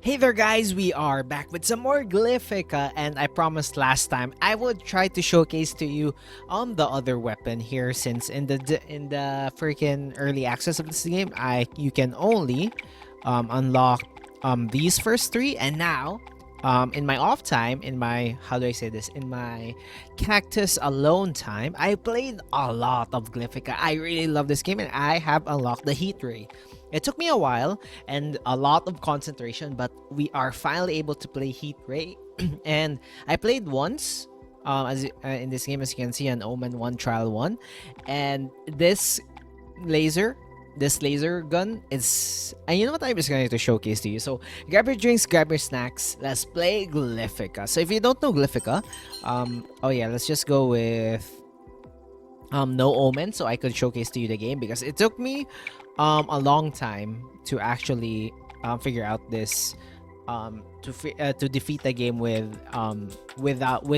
Hey there guys, we are back with some more Glyphica, and I promised last time I would try to showcase to you the other weapon here, since in the freaking early access of this game you can only unlock these first three. And now in my off time, in my, how do I say this, in my Cactus alone time, I played a lot of Glyphica. I really love this game and I have unlocked the heat ray. It took me a while and a lot of concentration, but we are finally able to play Heat Ray. And I played once in this game, as you can see, an Omen 1 Trial 1. And this laser gun is, and you know what, I'm just going to showcase to you. So grab your drinks, grab your snacks, let's play Glyphica. So if you don't know Glyphica, oh yeah, let's just go with no Omen, so I could showcase to you the game, because it took me a long time to actually figure out this, to defeat the game with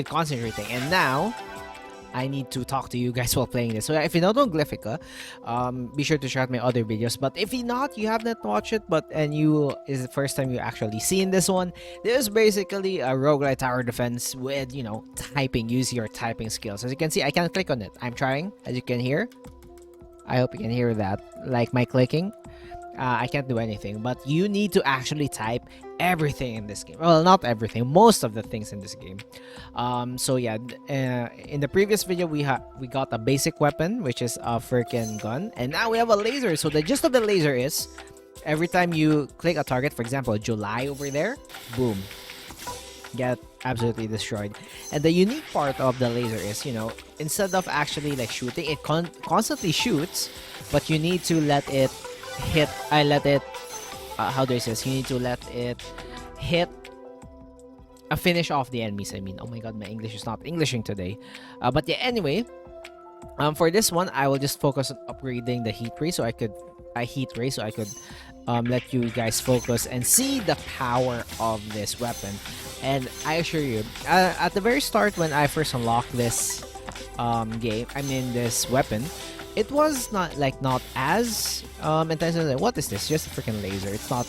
concentrating. And now I need to talk to you guys while playing this. So if you don't know Glyphica, be sure to check out my other videos. But if you not, you have not watched it, and you is the first time you actually seen this one, this is basically a roguelite tower defense with, you know, typing. Use your typing skills. As you can see, I can't click on it. I'm trying, as you can hear. I hope you can hear that, like my clicking. I can't do anything, but you need to actually type everything in this game. Well, not everything, most of the things in this game. So yeah, in the previous video we got a basic weapon, which is a freaking gun, and now we have a laser. So the gist of the laser is, every time you click a target, for example July over there, boom, get absolutely destroyed. And the unique part of the laser is, you know, instead of actually like shooting, it constantly shoots, but you need to let it hit. How do I say this? You need to let it hit a finish off the enemies. I mean, oh my god, my English is not Englishing today. But yeah, anyway, for this one I will just focus on upgrading the heat ray, so I could let you guys focus and see the power of this weapon. And I assure you, at the very start when I first unlocked this this weapon, it was not as intense. Like, what is this? Just a freaking laser. It's not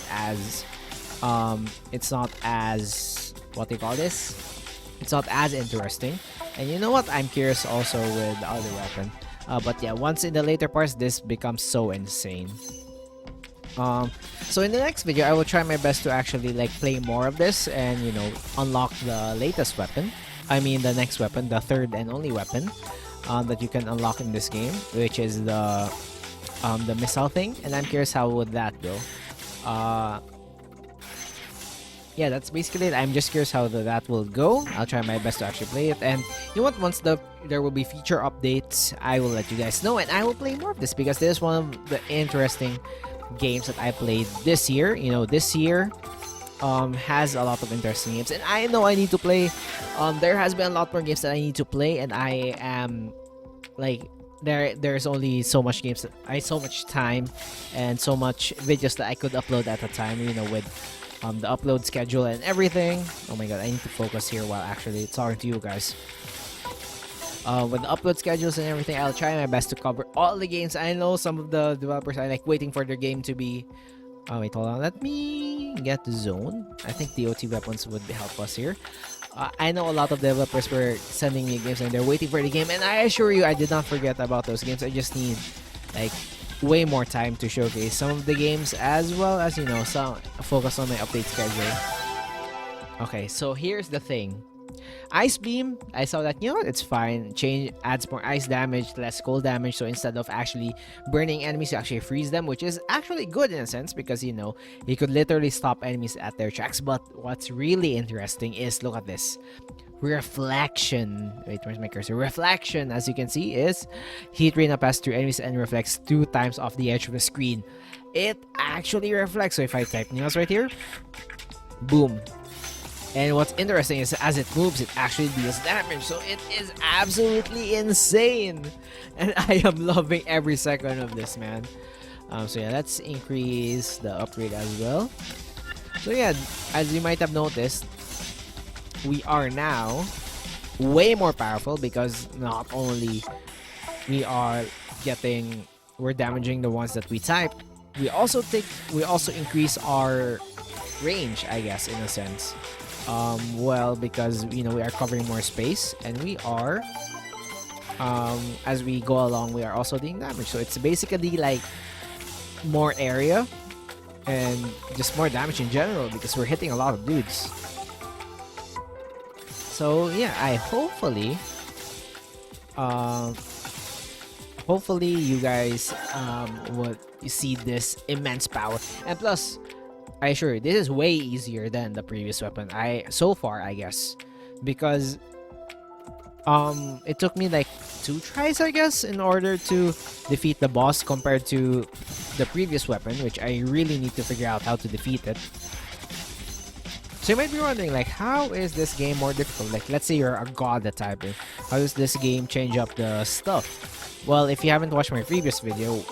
as what do you call this? It's not as interesting. And you know what? I'm curious also with the other weapon. But yeah, once in the later parts, this becomes so insane. So in the next video, I will try my best to actually like play more of this and, you know, unlock the latest weapon. I mean the next weapon, the third and only weapon that you can unlock in this game, which is the missile thing. And I'm curious how would that go. Yeah, that's basically it. I'm just curious how that will go. I'll try my best to actually play it. And you know what? Once there will be feature updates, I will let you guys know, and I will play more of this, because this is one of the interesting games that I played this year. You know, this year has a lot of interesting games, and I know I need to play. There has been a lot more games that I need to play, and I am like, there's only so much games that so much time and so much videos that I could upload at a time, you know, with the upload schedule and everything. Oh my god, I need to focus here while actually talking to you guys. With the upload schedules and everything, I'll try my best to cover all the games. I know some of the developers are like waiting for their game to be... Oh wait, hold on, let me get the zone. I think the OT weapons would help us here. I know a lot of developers were sending me games and they're waiting for the game, and I assure you I did not forget about those games. I just need like way more time to showcase some of the games, as well as, you know, some focus on my update schedule. Okay, so here's the thing. Ice beam, I saw that, you know what, it's fine. Adds more ice damage, less cold damage. So instead of actually burning enemies, you actually freeze them, which is actually good in a sense, because, you know, you could literally stop enemies at their tracks. But what's really interesting is, look at this. Reflection. Wait, where's my cursor? Reflection, as you can see, is heat ray now passes through enemies and reflects 2 times off the edge of the screen. It actually reflects. So if I type news right here, boom. And what's interesting is, as it moves, it actually deals damage. So it is absolutely insane. And I am loving every second of this, man. So yeah, let's increase the upgrade as well. So yeah, as you might have noticed, we are now way more powerful, because not only we're damaging the ones that we type, we also increase our range, I guess, in a sense. Well, because we are covering more space, and we are as we go along, we are also doing damage. So it's basically like more area and just more damage in general because we're hitting a lot of dudes. So yeah, I hopefully you guys would see this immense power. And plus, I assure you, this is way easier than the previous weapon. So far, I guess, because it took me like 2 tries, I guess, in order to defeat the boss compared to the previous weapon, which I really need to figure out how to defeat it. So you might be wondering, like, how is this game more difficult? Like, let's say you're a god at typing. How does this game change up the stuff? Well, if you haven't watched my previous video,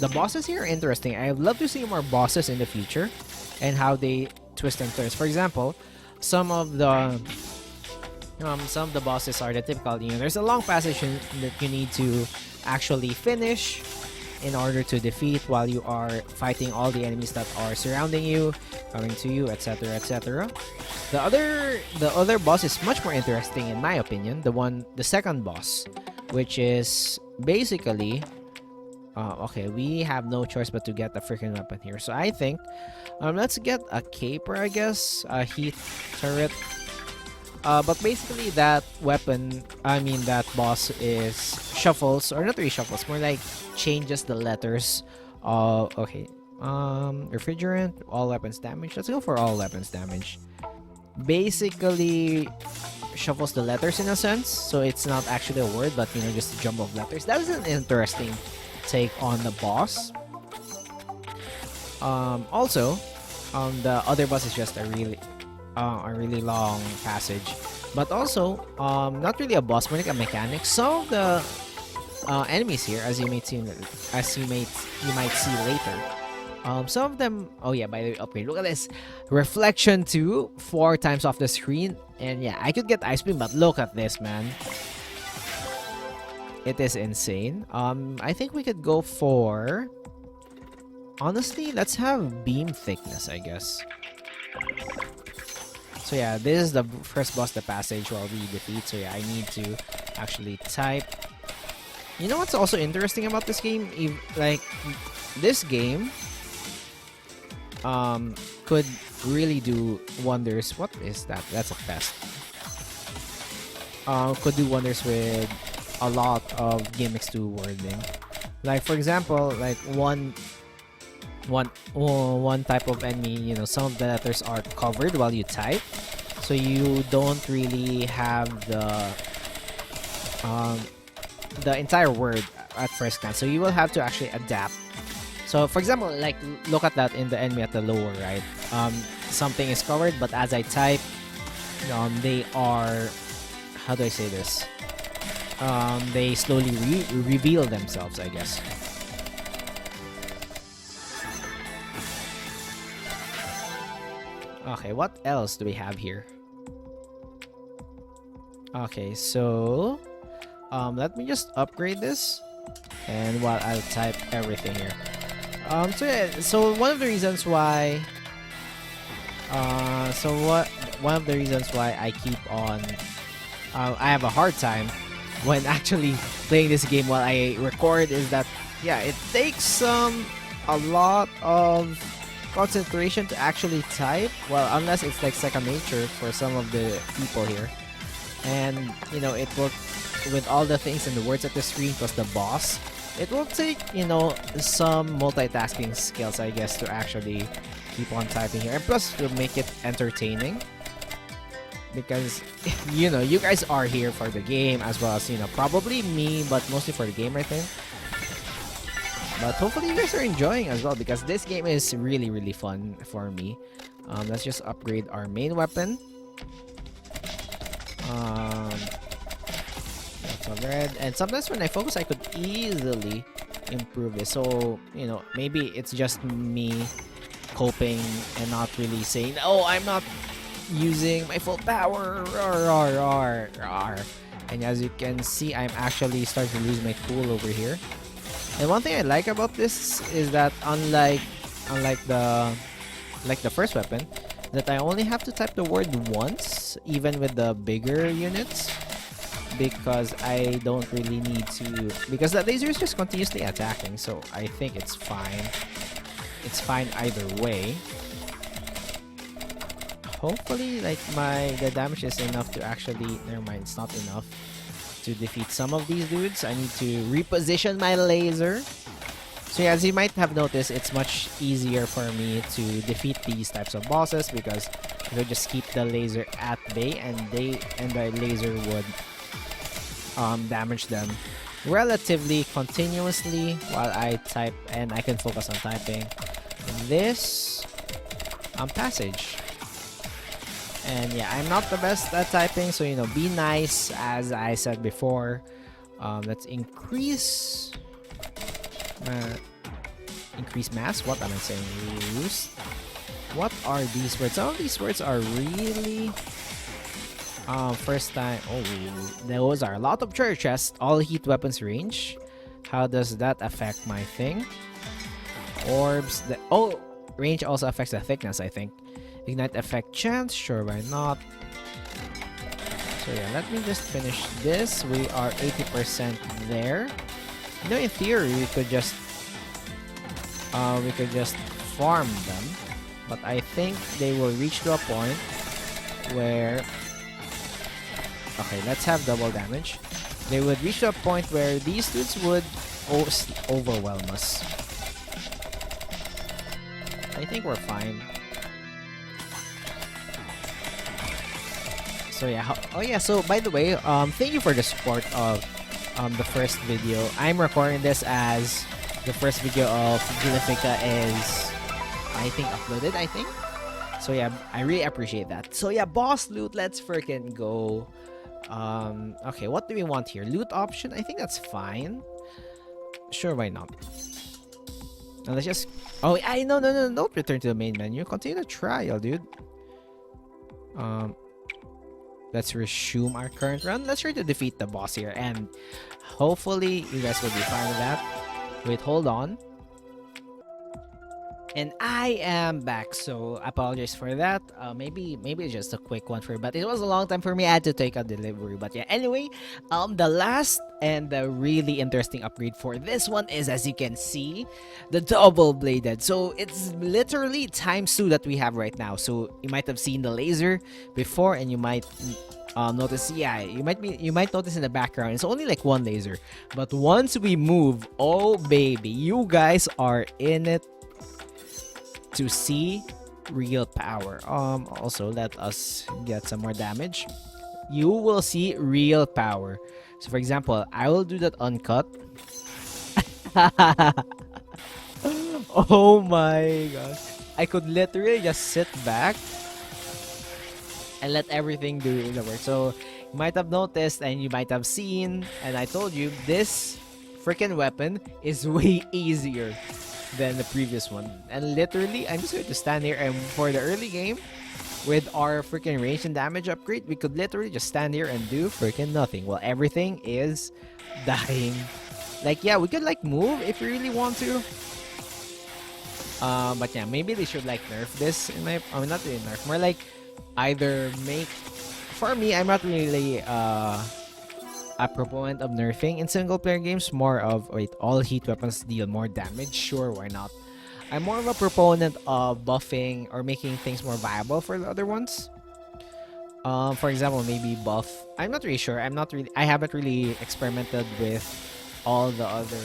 the bosses here are interesting. I'd love to see more bosses in the future and how they twist and turns. For example, some of the bosses are the typical, there's a long passage that you need to actually finish in order to defeat while you are fighting all the enemies that are surrounding you, coming to you, etc, etc. The other boss is much more interesting in my opinion, the second boss, which is basically okay, we have no choice but to get a freaking weapon here. So I think let's get a caper, I guess, a heat turret. But basically that weapon, that boss is shuffles, or not really shuffles, more like changes the letters. Okay, refrigerant, all weapons damage. Let's go for all weapons damage. Basically shuffles the letters in a sense, so it's not actually a word, but just a jumble of letters. That was an interesting take on the boss. Also, the other boss is just a really long passage, but also not really a boss, more like a mechanic. Some of the enemies here, as you might see later, some of them, oh yeah, by the way, upgrade, look at this reflection 2, 4 times off the screen. And yeah, I could get ice beam, but look at this, man, it is insane. I think we could go for, honestly, let's have beam thickness, I guess. So yeah, this is the first boss, the passage where we defeat. So yeah, I need to actually type. You know what's also interesting about this game? Like, this game could really do wonders. What is that? That's a pest. Could do wonders with a lot of gimmicks to wording. Like, for example, like one type of enemy, some of the letters are covered while you type, so you don't really have the entire word at first glance, so you will have to actually adapt. So for example, like, look at that in the enemy at the lower right. Something is covered, but as I type, they are, how do I say this, they slowly reveal themselves, I guess. Okay, what else do we have here? Okay, so let me just upgrade this, and while I'll type everything here. So yeah, so one of the reasons why I keep on I have a hard time when actually playing this game while I record is that, yeah, it takes a lot of concentration to actually type, well, unless it's like second nature for some of the people here. And it will, with all the things and the words at the screen plus the boss, it will take some multitasking skills, I guess, to actually keep on typing here, and plus to make it entertaining, because you guys are here for the game as well as probably me, but mostly for the game, I think. But hopefully you guys are enjoying as well, because this game is really, really fun for me. Let's just upgrade our main weapon. That's all red. And sometimes when I focus, I could easily improve this. So, maybe it's just me coping and not really saying, oh, I'm not using my full power. And as you can see, I'm actually starting to lose my cool over here. And one thing I like about this is that unlike the first weapon, that I only have to type the word once, even with the bigger units, because I don't really need to, because the laser is just continuously attacking, so I think it's fine. It's fine either way. Hopefully, like, the damage is enough to actually, never mind, it's not enough to defeat some of these dudes. I need to reposition my laser. So yeah, as you might have noticed, it's much easier for me to defeat these types of bosses because I could just keep the laser at bay, and the laser would damage them relatively continuously while I type, and I can focus on typing this passage. And yeah, I'm not the best at typing, so, you know, be nice, as I said before. Let's increase mass. What am I saying? Roost. What are these words? Some of these words are really first time. Oh, those are a lot of treasure chests. All heat weapons range. How does that affect my thing? Orbs. Range also affects the thickness, I think. Ignite effect chance. Sure, why not? So yeah, let me just finish this. We are 80% there. You know, in theory, we could just farm them, but I think they will reach to a point where, okay, let's have double damage. They would reach to a point where these dudes would overwhelm us. I think we're fine. So yeah, oh yeah, so by the way, thank you for the support of the first video. I'm recording this as the first video of Glyphica is, I think, uploaded, I think. So yeah, I really appreciate that. So yeah, boss loot, let's freaking go. Okay, what do we want here? Loot option? I think that's fine. Sure, why not? Now let's just, oh, no, don't return to the main menu. Continue the trial, dude. Let's resume our current run. Let's try to defeat the boss here, and hopefully you guys will be fine with that. Wait, hold on. And I am back, so apologize for that. Maybe it's just a quick one for you, but it was a long time for me. I had to take a delivery. But yeah, anyway, the last and the really interesting upgrade for this one is, as you can see, the double bladed. So it's literally ×2 that we have right now. So you might have seen the laser before, and you might notice, yeah, you might notice in the background it's only like one laser, but once we move, oh baby, you guys are in it to see real power. Also, let us get some more damage. You will see real power. So for example, I will do that uncut. Oh my gosh, I could literally just sit back and let everything do the work. So you might have noticed, and you might have seen, and I told you, this freaking weapon is way easier than the previous one. And literally, I'm just going to stand here, and for the early game, with our freaking range and damage upgrade, we could literally just stand here and do freaking nothing while everything is dying. Like, yeah, we could like move if we really want to. But yeah, maybe they should like nerf this in my, I mean, not really nerf, more like either make, for me, I'm not really a proponent of nerfing in single player games. More of, wait, all heat weapons deal more damage. Sure, why not? I'm more of a proponent of buffing or making things more viable for the other ones. For example, maybe buff, I'm not really sure, I haven't really experimented with all the other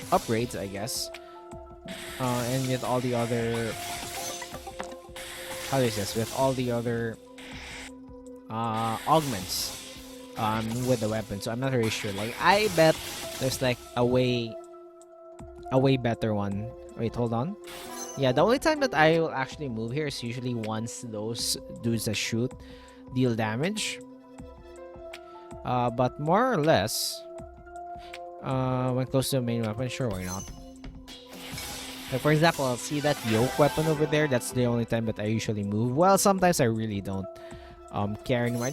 upgrades, I guess, and with all the other, how is this, with all the other augments with the weapon. So I'm not really sure. Like, I bet there's like a way better one. Wait, hold on. Yeah, the only time that I will actually move here is usually once those dudes that shoot deal damage. But more or less, when close to the main weapon, sure, why not? Like, for example, I'll see that yoke weapon over there. That's the only time that I usually move. Well, sometimes I really don't care anymore.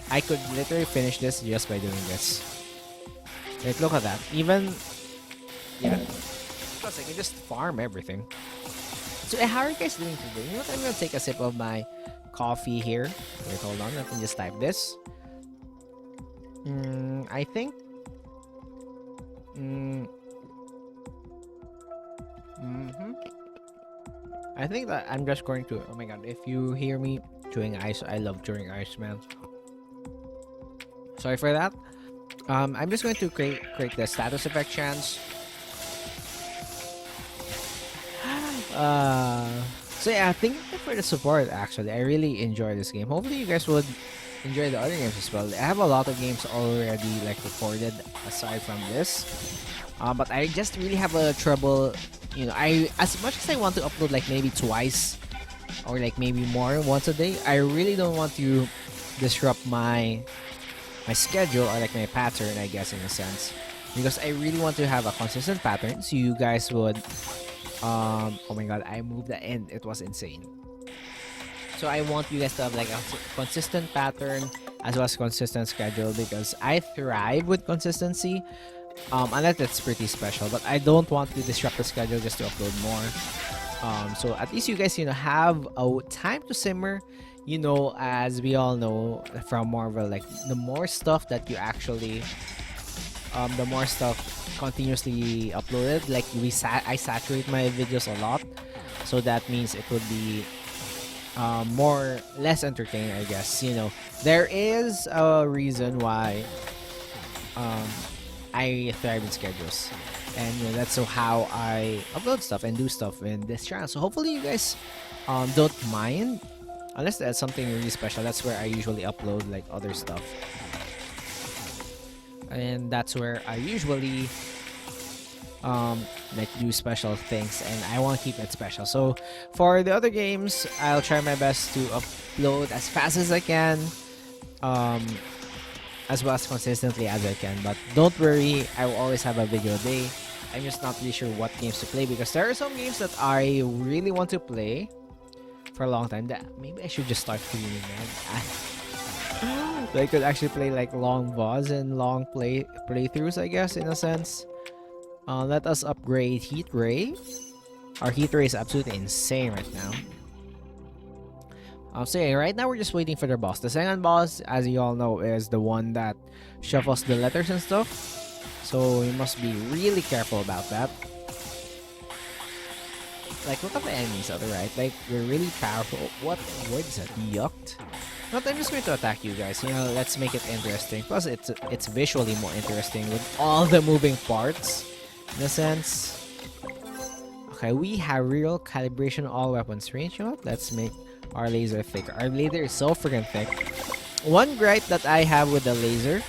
I could literally finish this just by doing this. Like, look at that. Even, yeah, plus I can just farm everything. So how are you guys doing today? You know what? I'm gonna take a sip of my coffee here. Wait, hold on. Let me just type this. I think. I think that I'm just going to. Oh my god! If you hear me chewing ice, I love chewing ice, man. Sorry for that. I'm just going to create the status effect chance. So yeah, thank you for the support. Actually, I really enjoy this game. Hopefully, you guys would enjoy the other games as well. I have a lot of games already like recorded aside from this. But I just really have a trouble. You know, as much as I want to upload like maybe twice or like maybe more once a day, I really don't want to disrupt my schedule or like my pattern, I guess, in a sense, because I really want to have a consistent pattern so you guys would oh my god, I moved the end, it was insane. So I want you guys to have like a consistent pattern as well as consistent schedule, because I thrive with consistency, unless it's pretty special, but I don't want to disrupt the schedule just to upload more. So at least you guys, you know, have a time to simmer. You know, as we all know from Marvel, like the more stuff that you actually the more stuff continuously uploaded, like I saturate my videos a lot, so that means it would be less entertaining, I guess. You know, there is a reason why I thrive in schedules, and you know, that's so how I upload stuff and do stuff in this channel. So hopefully you guys don't mind. Unless there's something really special, that's where I usually upload like other stuff. And that's where I usually like do special things, and I want to keep it special. So for the other games, I'll try my best to upload as fast as I can, as well as consistently as I can. But don't worry, I will always have a video a day. I'm just not really sure what games to play, because there are some games that I really want to play for a long time that maybe I should just start streaming, man. So I could actually play like long VODs and long playthroughs, I guess, in a sense. Let us upgrade Heat Ray. Our Heat Ray is absolutely insane right now. So yeah, right now we're just waiting for the boss. The second boss, as you all know, is the one that shuffles the letters and stuff. So you must be really careful about that. Like, look at the enemies on the right. Like, they're really powerful. What word is that? Yucked? But I'm just going to attack you guys. You know, let's make it interesting. Plus, it's visually more interesting with all the moving parts, in a sense. Okay, we have real calibration all weapons range. You know what? Let's make our laser thicker. Our laser is so freaking thick. One gripe that I have with the laser.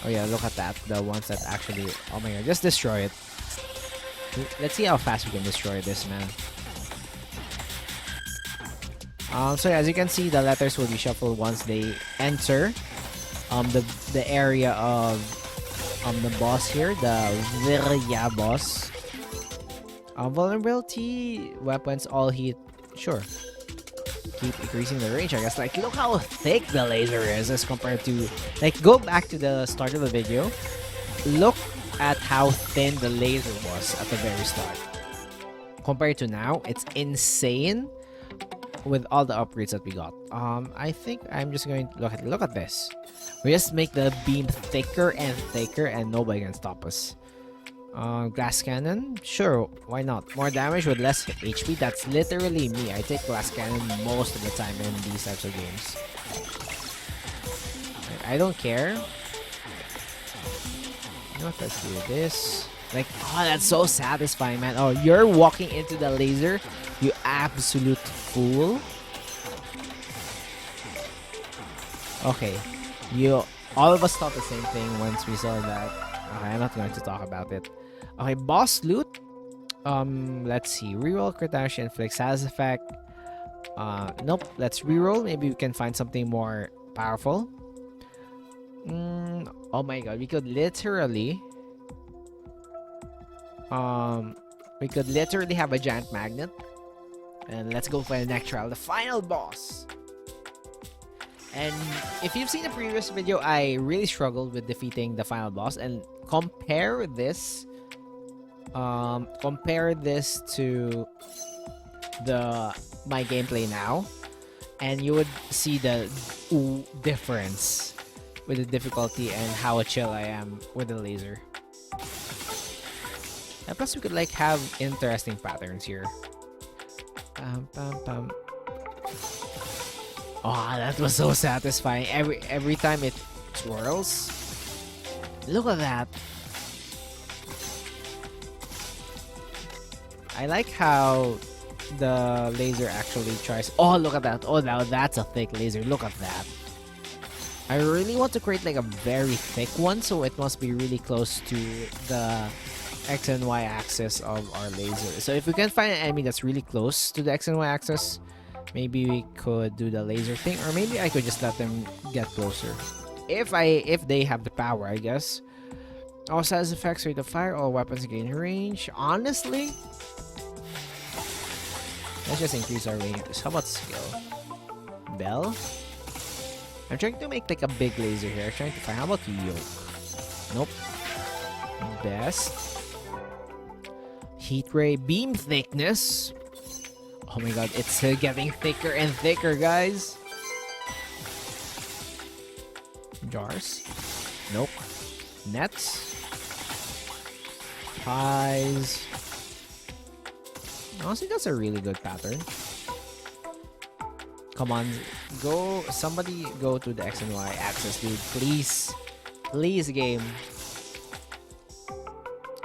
Oh yeah, look at that. The ones that actually... Oh my god, just destroy it. Let's see how fast we can destroy this, man. So yeah, as you can see, the letters will be shuffled once they enter the area of the boss here, the Virya boss. Vulnerability, weapons, all heat. Sure. Keep increasing the range, I guess. Like, look how thick the laser is as compared to... Like, go back to the start of the video. Look at how thin the laser was at the very start. Compared to now, it's insane with all the upgrades that we got. I think I'm just going to look at this. We just make the beam thicker and nobody can stop us. Glass cannon, sure, why not? More damage with less HP. That's literally me. I take glass cannon most of the time in these types of games. I don't care. You know what, let's do this. Like, oh, that's so satisfying, man. Oh, you're walking into the laser, you absolute fool. Okay, all of us thought the same thing once we saw that. Okay, I'm not going to talk about it. Okay, boss loot. Let's see. Reroll crit damage inflicts status effect. Nope. Let's reroll. Maybe we can find something more powerful. Oh my god, we could literally have a giant magnet. And let's go for the next trial, the final boss. And if you've seen the previous video, I really struggled with defeating the final boss. And compare this to my gameplay now, and you would see the difference with the difficulty and how chill I am with the laser. And plus, we could like have interesting patterns here. Pam, pam, pam. Oh, that was so satisfying. Every time it swirls. Look at that. I like how the laser actually tries. Oh, look at that. Oh, now that's a thick laser. Look at that. I really want to create like a very thick one, so it must be really close to the X and Y axis of our laser. So if we can find an enemy that's really close to the X and Y axis, maybe we could do the laser thing, or maybe I could just let them get closer. If they have the power, I guess. Also has effects rate of fire, all weapons gain range. Honestly, let's just increase our range. How about skill? Bell? I'm trying to make like a big laser here. I'm trying to find. How about yoke? Nope. Best. Heat ray, beam thickness. Oh my god, it's getting thicker and thicker, guys. Jars. Nope. Nets. Pies. Honestly, that's a really good pattern. Come on, go. Somebody go to the X and Y axis, dude. Please. Please, game.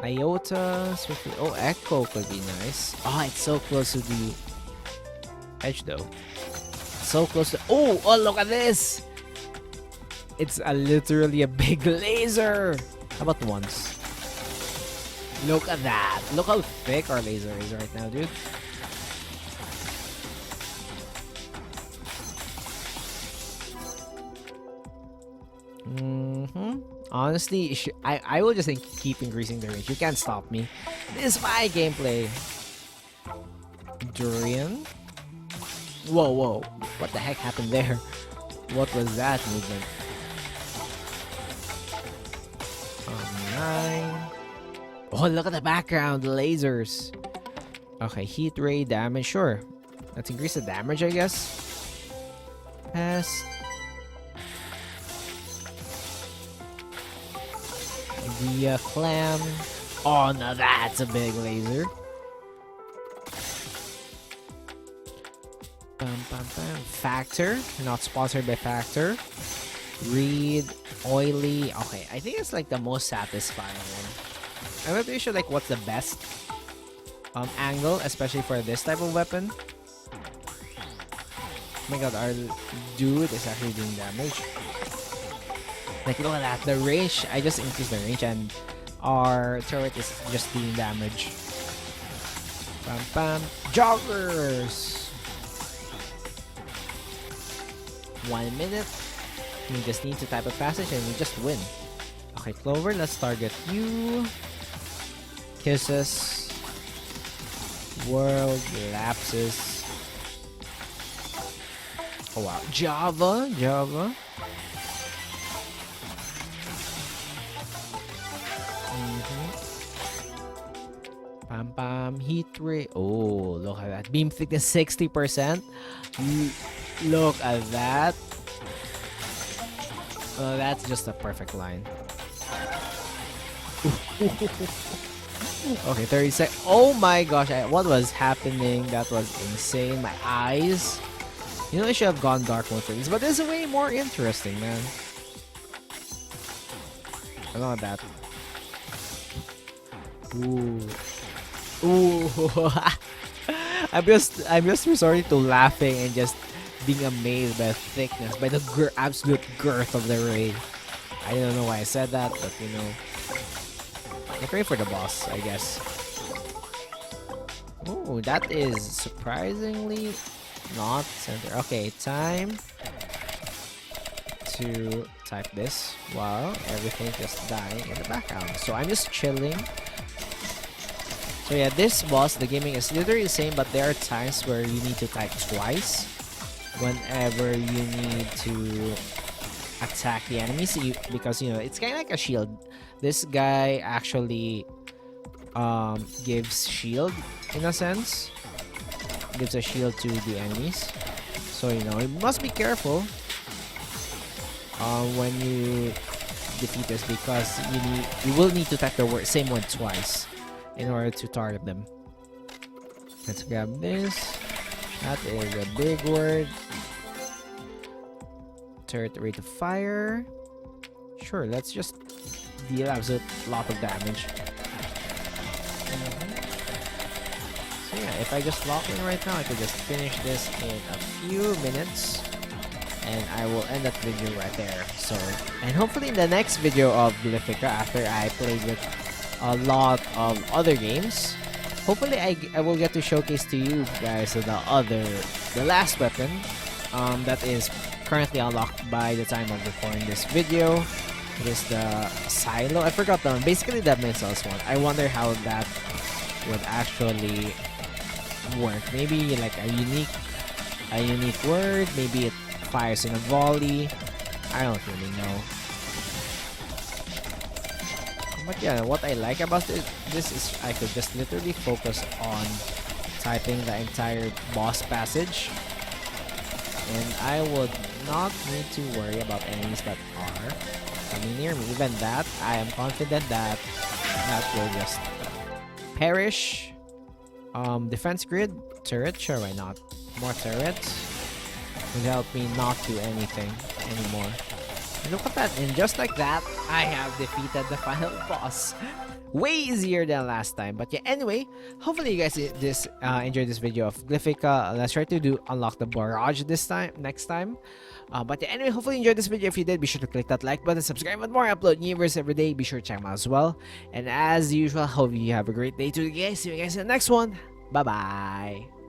Iota. Swiftly. Oh, Echo could be nice. Oh, it's so close to the edge, though. So close to. Oh, look at this. It's literally a big laser. How about once? Look at that. Look how thick our laser is right now, dude. Honestly, I will just keep increasing the range. You can't stop me. This is my gameplay. Durian. Whoa. What the heck happened there? What was that movement? 9. Oh, look at the background. The lasers. Okay, heat ray damage. Sure. Let's increase the damage, I guess. Pass. The clam. Oh, now that's a big laser. Factor. Not sponsored by Factor. Reed. Oily. Okay, I think it's like the most satisfying one. I'm not really sure like what's the best angle, especially for this type of weapon. Oh my god, our dude is actually doing damage. Like, look at that. The range, I just increased the range and our turret is just doing damage. Joggers! 1 minute. We just need to type a passage and we just win. Okay, Clover, let's target you. Kisses. World lapses. Oh wow. Java. Heat ray. Oh, look at that. Beam thickness 60%. Look at that. That's just a perfect line. Okay, 30 seconds. Oh my gosh, what was happening? That was insane. My eyes. You know, I should have gone dark mode for this, but this is way more interesting, man. I love that. Ooh. I'm just resorting to laughing and just being amazed by the thickness, by the absolute girth of the ray. I don't know why I said that, but you know, I'm praying for the boss, I guess. Oh, that is surprisingly not center. Okay, time to type this while everything just dying in the background. So I'm just chilling. So yeah, this boss, the gaming is literally the same, but there are times where you need to type twice whenever you need to attack the enemies, because you know it's kind of like a shield. This guy actually gives shield in a sense. gives a shield to the enemies. So you know, you must be careful when you defeat this, because you will need to type the same word twice in order to target them. Let's grab this. That is a big word. Turret rate of fire. Sure, let's just deal absolute lot of damage. So yeah, if I just lock in right now, I could just finish this in a few minutes. And I will end that video right there. So, and hopefully in the next video of Glyphica, after I played with a lot of other games, hopefully I will get to showcase to you guys the last weapon that is currently unlocked by the time of recording this video. It is the silo. I forgot the one. Basically the missiles one. I wonder how that would actually work. Maybe like a unique word. Maybe it fires in a volley. I don't really know. But yeah, what I like about this is I could just literally focus on typing the entire boss passage, and I would not need to worry about enemies that are coming near me. Even that, I am confident that will just perish. Defense grid, turret, sure, why not? More turrets would help me not do anything anymore. And look at that, and just like that, I have defeated the final boss. Way easier than last time. But yeah, anyway, hopefully you guys enjoyed this video of Glyphica. Let's try to unlock the barrage next time. But yeah, anyway, hopefully you enjoyed this video. If you did, be sure to click that like button, subscribe with more. I upload new videos every day. Be sure to check them out as well. And as usual, hope you have a great day today, guys. See you guys in the next one. Bye bye.